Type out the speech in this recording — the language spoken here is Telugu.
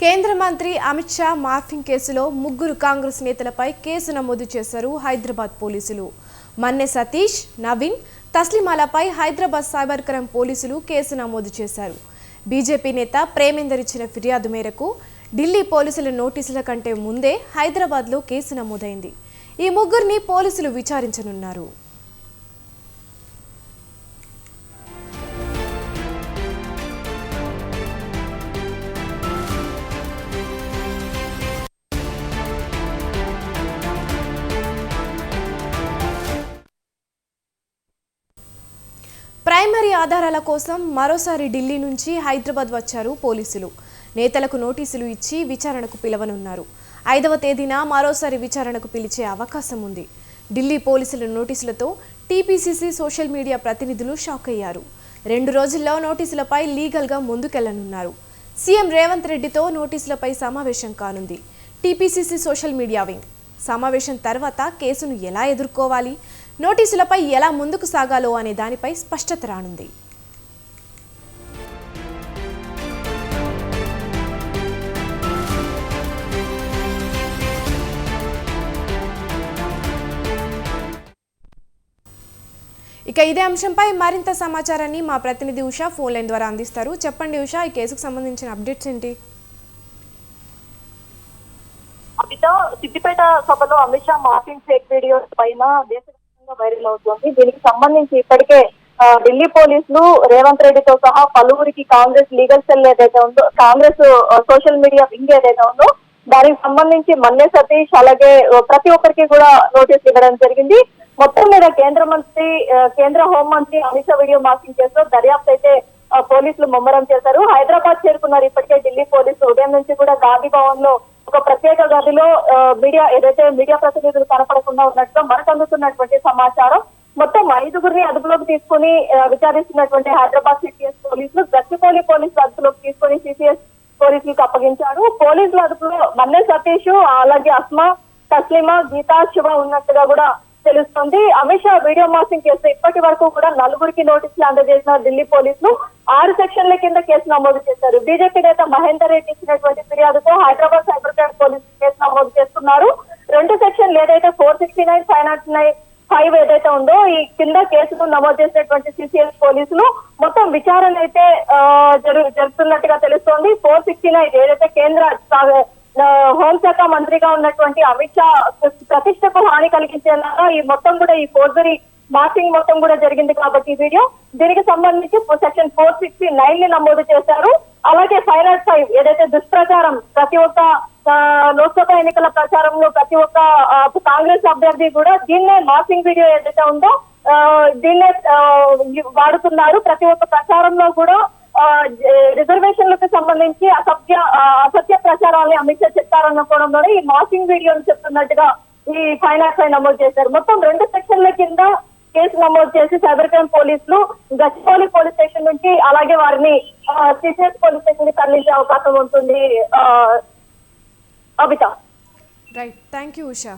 కేంద్ర మంత్రి అమిత్ షా మార్ఫింగ్ కేసులో ముగ్గురు కాంగ్రెస్ నేతలపై కేసు నమోదు చేశారు హైదరాబాద్ పోలీసులు. మన్నె సతీష్, నవీన్, తస్లిమాలపై హైదరాబాద్ సైబర్ క్రైమ్ పోలీసులు కేసు నమోదు చేశారు. బీజేపీ నేత ప్రేమేందర్ ఇచ్చిన ఫిర్యాదు మేరకు ఢిల్లీ పోలీసుల నోటీసుల కంటే ముందే హైదరాబాద్లో కేసు నమోదైంది. ఈ ముగ్గురిని పోలీసులు విచారించనున్నారు. ప్రైమరీ ఆధారాల కోసం మరోసారి ఢిల్లీ నుంచి హైదరాబాద్ వచ్చారు పోలీసులు. నేతలకు నోటీసులు ఇచ్చి విచారణకు పిలవనున్నారు. 5వ తేదీన మరోసారి విచారణకు పిలిచే అవకాశం ఉంది. ఢిల్లీ పోలీసుల నోటీసులతో టీపీసీసీ సోషల్ మీడియా ప్రతినిధులు షాక్ అయ్యారు. 2 రోజుల్లో నోటీసులపై లీగల్గా ముందుకెళ్లనున్నారు. సీఎం రేవంత్ రెడ్డితో నోటీసులపై సమావేశం కానుంది టీపీసీసీ సోషల్ మీడియా వింగ్. సమావేశం తర్వాత కేసును ఎలా ఎదుర్కోవాలి, నోటీసులపై ఎలా ముందుకు సాగాలో అనే దానిపై స్పష్టత రానుంది. ఇక ఇదే అంశంపై మరింత సమాచారాన్ని మా ప్రతినిధి ఉషా ఫోన్ లైన్ ద్వారా అందిస్తారు. చెప్పండి ఉషా, ఈ కేసుకు సంబంధించిన అప్డేట్స్ ఏంటి? సిద్దిపేట సభలో Amit Shah morphing fake video పైన దేశవ్యాప్తంగా వైరల్ అవుతుంది. దీనికి సంబంధించి ఇప్పటికే ఢిల్లీ పోలీసులు రేవంత్ రెడ్డితో సహా పలువురికి కాంగ్రెస్ లీగల్ సెల్ ఏదైతే ఉందో, కాంగ్రెస్ సోషల్ మీడియా వింగ్ ఏదైతే ఉందో దానికి సంబంధించి మన్నె సతీష్ అలాగే ప్రతి ఒక్కరికి కూడా నోటీస్ ఇవ్వడం జరిగింది. మొత్తం మీద కేంద్ర హోంమంత్రి అమిత్ షా వీడియో మార్ఫింగ్ కేసులో దర్యాప్తు అయితే పోలీసులు ముమ్మరం చేశారు. హైదరాబాద్ చేరుకున్నారు ఇప్పటికే ఢిల్లీ పోలీసులు. ఉదయం నుంచి కూడా గాంధీ భవన్ లో ఒక ప్రత్యేక గదిలో మీడియా ప్రతినిధులు కనపడకుండా ఉన్నట్టుగా మనకు అందుతున్నటువంటి సమాచారం. మొత్తం 5గురిని అదుపులోకి తీసుకుని విచారిస్తున్నటువంటి హైదరాబాద్ సిపిఎస్ పోలీసులు గచ్చిబౌలి పోలీసులు అదుపులోకి తీసుకుని సిపిఎస్ పోలీసులకు అప్పగించారు. పోలీసుల అదుపులో మన్నె సతీష్ అలాగే అస్మా, తస్లిమా, గీతా, శివ ఉన్నట్టుగా కూడా తెలుస్తుంది. Amit Shah video morphing case ఇప్పటి వరకు కూడా 4గురికి నోటీసులు అందజేసిన ఢిల్లీ పోలీసులు 6 సెక్షన్ల కింద కేసు నమోదు చేశారు. బీజేపీ నేత మహేందర్ రెడ్డి ఇచ్చినటువంటి ఫిర్యాదుతో హైదరాబాద్ సైబర్ క్రైమ్ పోలీసులు కేసు నమోదు చేస్తున్నారు. 2 సెక్షన్లు ఏదైతే 469, 509, ఏదైతే ఉందో ఈ కింద కేసును నమోదు చేసినటువంటి సిసిఎస్ పోలీసులు మొత్తం విచారణ అయితే జరుపుతున్నట్టుగా తెలుస్తోంది. 469 ఏదైతే కేంద్ర హోంశాఖ మంత్రిగా ఉన్నటువంటి అమిత్ షా ప్రతిష్టకు హాని కలిగించేలాగా ఈ మొత్తం కూడా ఈ ఫోర్జరీ మార్ఫింగ్ మొత్తం కూడా జరిగింది కాబట్టి ఈ వీడియో దీనికి సంబంధించి సెక్షన్ 469 ని నమోదు చేశారు. అలాగే 505 ఏదైతే దుష్ప్రచారం, ప్రతి ఒక్క లోక్సభ ఎన్నికల ప్రచారంలో ప్రతి ఒక్క కాంగ్రెస్ అభ్యర్థి కూడా దీన్నే మార్ఫింగ్ వీడియో ఏదైతే ఉందో దీన్నే వాడుతున్నారు. ప్రతి ఒక్క ప్రచారంలో కూడా రిజర్వేషన్లకు సంబంధించి అసత్య ప్రచారాన్ని అమిత్ షా చెప్పారనుకోవడంలోనే ఈ మార్ఫింగ్ వీడియోని చెప్తున్నట్టుగా ఈ 505 నమోదు చేశారు. మొత్తం 2 సెక్షన్ల కింద కేసు నమోదు చేసి సైబర్ క్రైమ్ పోలీసులు గచ్చిబౌలి పోలీస్ స్టేషన్ నుంచి అలాగే వారిని సిసిఎస్ పోలీస్ స్టేషన్ కి తరలించే అవకాశం ఉంటుంది. Abitha. Right, thank you Usha.